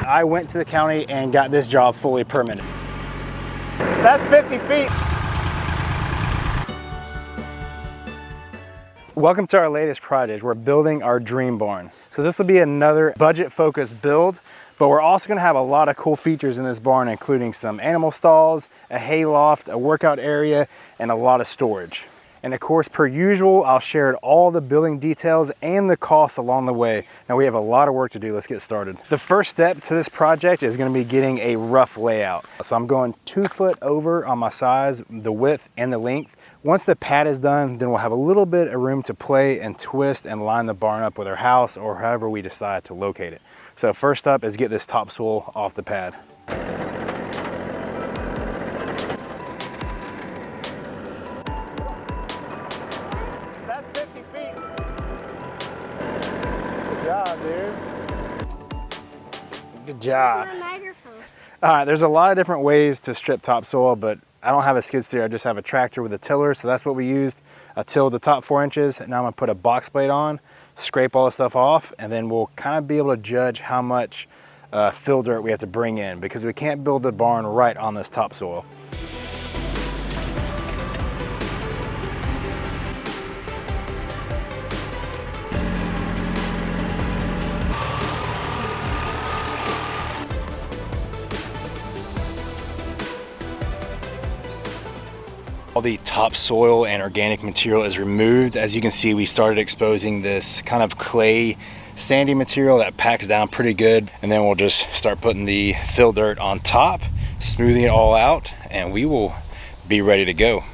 I went to the county and got this job fully permitted. That's 50 feet. Welcome to our latest project. We're building our dream barn. So this will be another budget-focused build, but we're also gonna have a lot of cool features in this barn, including some animal stalls, a hay loft, a workout area, and a lot of storage. And of course, per usual, I'll share all the building details and the costs along the way. Now we have a lot of work to do. Let's get started. The first step to this project is gonna be getting a rough layout. So I'm going 2 foot over on my size, the width and the length. Once the pad is done, then we'll have a little bit of room to play and twist and line the barn up with our house or however we decide to locate it. So first up is get this topsoil off the pad. That's 50 feet. Good job, dude. Good job. All right, there's a lot of different ways to strip topsoil, but I don't have a skid steer, I just have a tractor with a tiller, so that's what we used. I tilled the top 4 inches, now I'm gonna put a box blade on, scrape all the stuff off, and then we'll kind of be able to judge how much fill dirt we have to bring in, because we can't build the barn right on this topsoil. All the topsoil and organic material is removed. As you can see, we started exposing this kind of clay, sandy material that packs down pretty good. And then we'll just start putting the fill dirt on top, smoothing it all out, and we will be ready to go.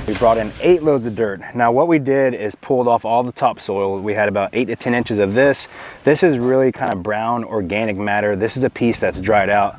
We brought in 8 loads of dirt. Now what we did is pulled off all the topsoil. We had about 8 to 10 inches of this. This is really kind of brown organic matter. This is a piece that's dried out.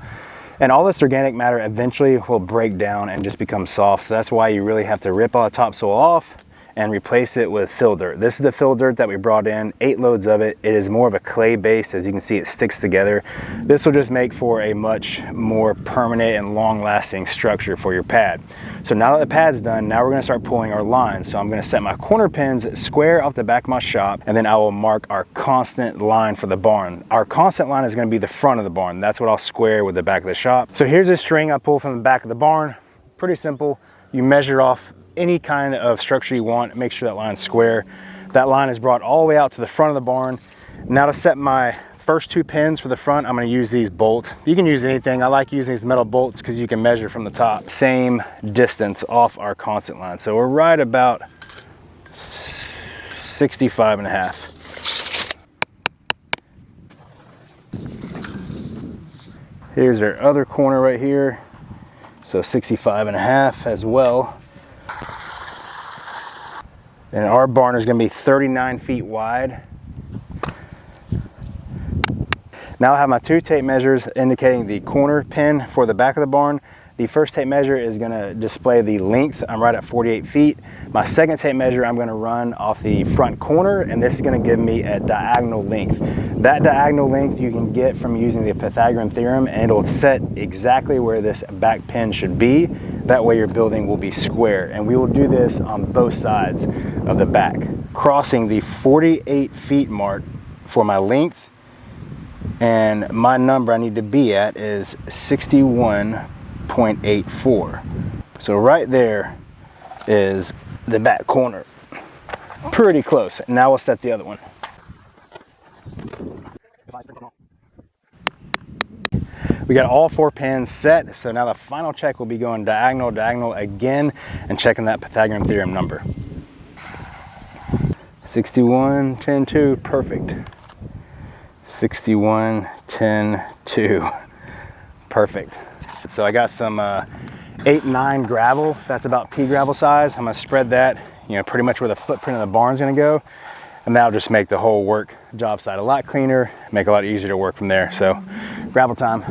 And all this organic matter eventually will break down and just become soft. So that's why you really have to rip all the topsoil off and replace it with fill dirt. This is the fill dirt that we brought in, 8 loads of it. It is more of a clay based. As you can see, it sticks together. This will just make for a much more permanent and long lasting structure for your pad. So now that the pad's done, now we're gonna start pulling our lines. So I'm gonna set my corner pins square off the back of my shop, and then I will mark our constant line for the barn. Our constant line is gonna be the front of the barn. That's what I'll square with the back of the shop. So here's a string I pull from the back of the barn. Pretty simple. You measure off any kind of structure you want, make sure that line's square. That line is brought all the way out to the front of the barn. Now to set my first 2 pins for the front, I'm going to use these bolts. You can use anything. I like using these metal bolts because you can measure from the top. Same distance off our constant line. So we're right about 65.5. Here's our other corner right here. So 65.5 as well. And our barn is going to be 39 feet wide. Now I have my 2 tape measures indicating the corner pin for the back of the barn. The first tape measure is going to display the length. I'm right at 48 feet. My second tape measure I'm going to run off the front corner, and this is going to give me a diagonal length. That diagonal length you can get from using the Pythagorean theorem, and it'll set exactly where this back pin should be. That way your building will be square, and we will do this on both sides of the back. Crossing the 48 feet mark for my length, and my number I need to be at is 61.84. So right there is the back corner. Pretty close. Now we'll set the other one. We got all 4 pins set, so now the final check will be going diagonal, diagonal again, and checking that Pythagorean theorem number. 61, 10, 2, perfect. 61, 10, 2, Perfect. So I got some 8-9 gravel. That's about pea gravel size. I'm gonna spread that, you know, pretty much where the footprint of the barn's gonna go. And that'll just make the whole job site a lot cleaner, make it a lot easier to work from there. So gravel time.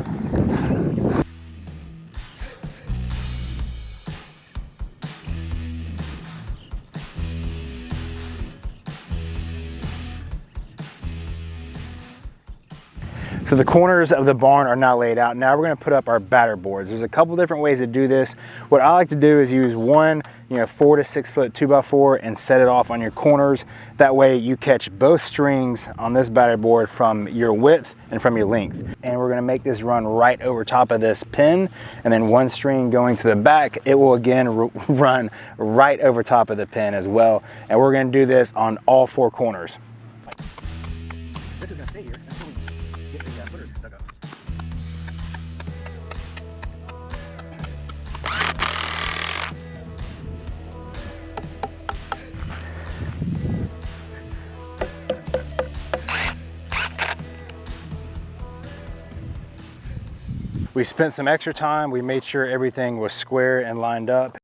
So the corners of the barn are now laid out. Now we're gonna put up our batter boards. There's a couple different ways to do this. What I like to do is use one, 4 to 6 foot 2x4 and set it off on your corners. That way you catch both strings on this batter board from your width and from your length. And we're gonna make this run right over top of this pin, and then one string going to the back, it will again run right over top of the pin as well. And we're gonna do this on all 4 corners. This is gonna stay here until we get the footers dug up. We spent some extra time. We made sure everything was square and lined up.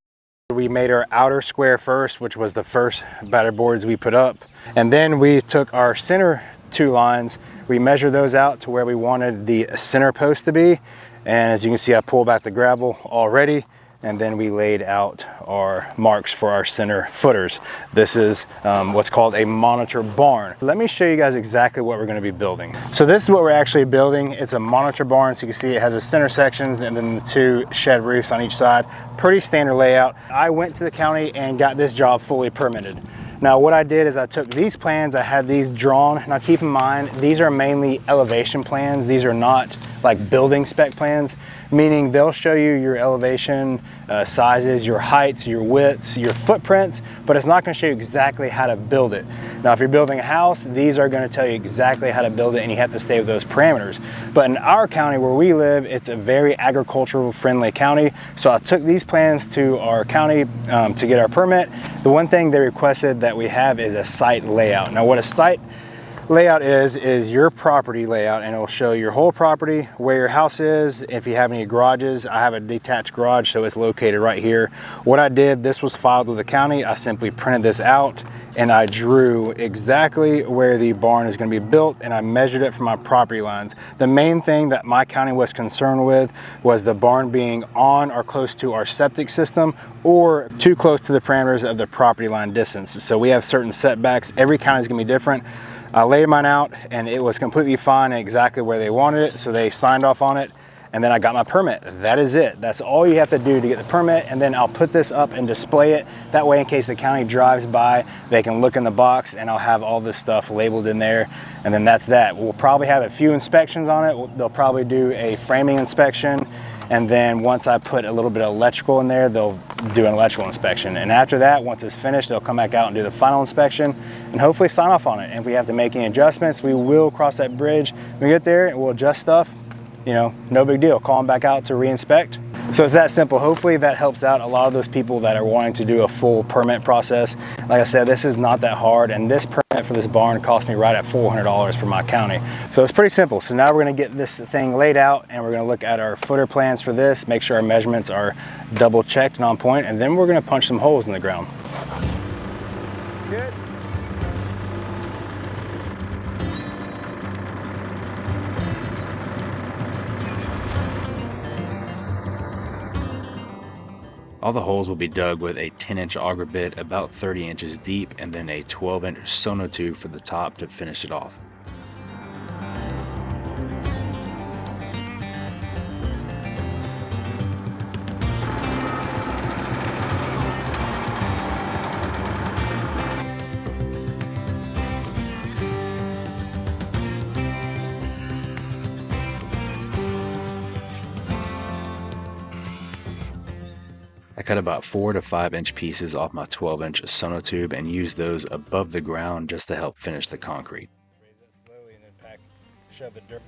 We made our outer square first, which was the first batter boards we put up. And then we took our center 2 lines, we measured those out to where we wanted the center post to be. And as you can see, I pulled back the gravel already. And then we laid out our marks for our center footers. This is what's called a monitor barn. Let me show you guys exactly what we're gonna be building. So this is what we're actually building. It's a monitor barn. So you can see it has the center sections and then the 2 shed roofs on each side. Pretty standard layout. I went to the county and got this job fully permitted. Now what I did is I took these plans, I had these drawn. Now keep in mind, these are mainly elevation plans. These are not like building spec plans, meaning they'll show you your elevation sizes, your heights, your widths, your footprints, but it's not gonna show you exactly how to build it. Now if you're building a house, these are gonna tell you exactly how to build it and you have to stay with those parameters. But in our county where we live, it's a very agricultural friendly county. So I took these plans to our county to get our permit. The one thing they requested that we have is a site layout. Now what a site layout is your property layout, and it will show your whole property, where your house is, if you have any garages. I have a detached garage, so it's located right here. What I did, this was filed with the county. I simply printed this out and I drew exactly where the barn is going to be built, and I measured it from my property lines. The main thing that my county was concerned with was the barn being on or close to our septic system or too close to the parameters of the property line distance. So we have certain setbacks. Every county is going to be different. I laid mine out and it was completely fine and exactly where they wanted it, so they signed off on it, and then I got my permit. That is it. That's all you have to do to get the permit, and then I'll put this up and display it. That way, in case the county drives by, they can look in the box and I'll have all this stuff labeled in there, and then that's that. We'll probably have a few inspections on it. They'll probably do a framing inspection, and then once I put a little bit of electrical in there, they'll do an electrical inspection. And after that, once it's finished, they'll come back out and do the final inspection and hopefully sign off on it. And if we have to make any adjustments, we will cross that bridge. When we get there, we'll adjust stuff. No big deal. Call them back out to re-inspect. So it's that simple. Hopefully that helps out a lot of those people that are wanting to do a full permit process. Like I said, this is not that hard, and this permit for this barn cost me right at $400 for my county. So it's pretty simple. So now we're gonna get this thing laid out, and we're gonna look at our footer plans for this, make sure our measurements are double checked and on point, and then we're gonna punch some holes in the ground. Good. All the holes will be dug with a 10-inch auger bit about 30 inches deep, and then a 12-inch sonotube for the top to finish it off. I cut about 4 to 5 inch pieces off my 12-inch sonotube and used those above the ground just to help finish the concrete. Raise it slowly and then shove the dirt.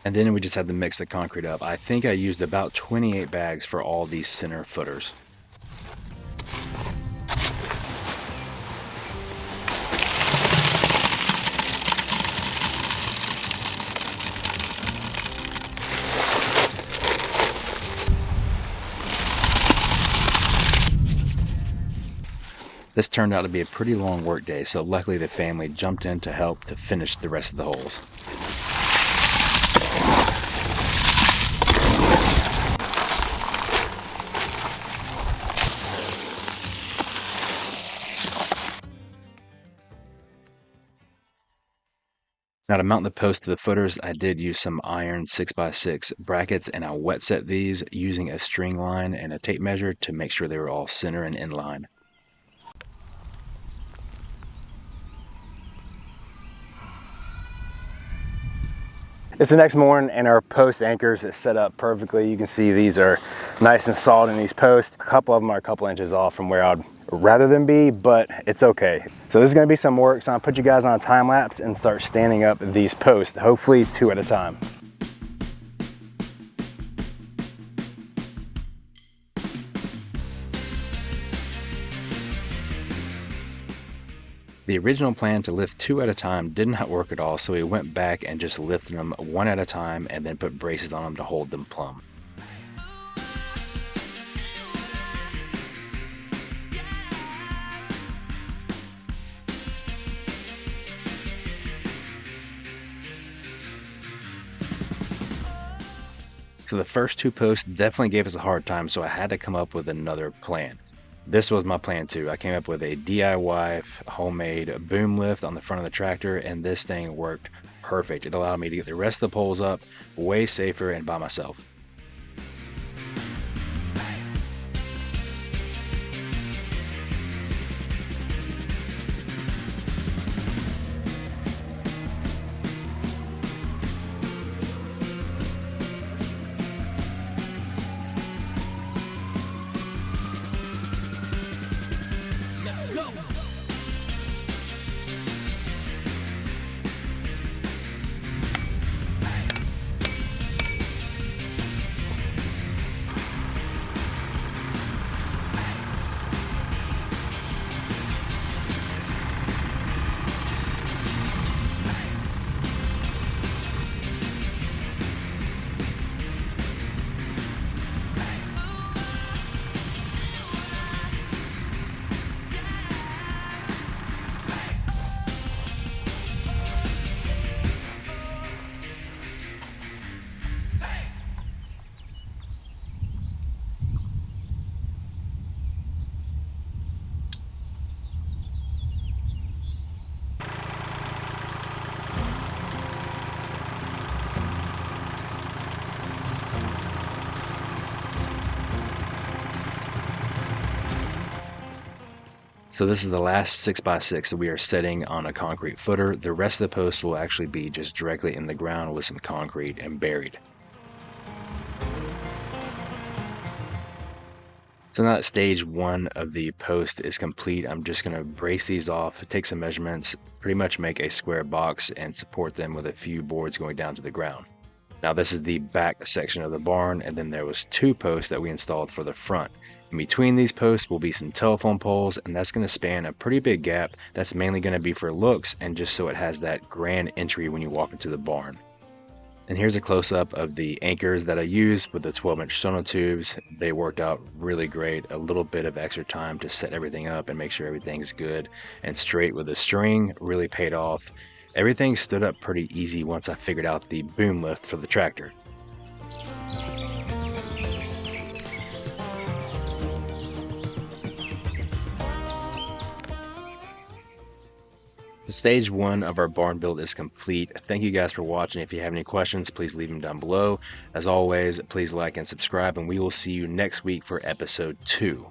And then we just had to mix the concrete up. I think I used about 28 bags for all these center footers. This turned out to be a pretty long work day, so luckily the family jumped in to help to finish the rest of the holes. Now to mount the post to the footers, I did use some iron 6x6 brackets, and I wet set these using a string line and a tape measure to make sure they were all center and in line. It's the next morning and our post anchors is set up perfectly. You can see these are nice and solid in these posts. A couple of them are a couple inches off from where I'd rather them be, but it's okay. So this is gonna be some work, so I'll put you guys on a time lapse and start standing up these posts, hopefully 2 at a time. The original plan to lift 2 at a time did not work at all, so we went back and just lifted them 1 at a time and then put braces on them to hold them plumb. So the first 2 posts definitely gave us a hard time, so I had to come up with another plan. This was my plan too. I came up with a DIY homemade boom lift on the front of the tractor, and this thing worked perfect. It allowed me to get the rest of the poles up way safer and by myself. So this is the last 6x6 that we are setting on a concrete footer. The rest of the post will actually be just directly in the ground with some concrete and buried. So now that stage 1 of the post is complete, I'm just going to brace these off, take some measurements, pretty much make a square box and support them with a few boards going down to the ground. Now this is the back section of the barn, and then there was 2 posts that we installed for the front. In between these posts will be some telephone poles, and that's going to span a pretty big gap. That's mainly going to be for looks and just so it has that grand entry when you walk into the barn. And here's a close-up of the anchors that I used with the 12-inch sonotubes. They worked out really great. A little bit of extra time to set everything up and make sure everything's good and straight with the string really paid off. Everything stood up pretty easy once I figured out the boom lift for the tractor. Stage 1 of our barn build is complete. Thank you guys for watching. If you have any questions, please leave them down below. As always, please like and subscribe, and we will see you next week for episode 2.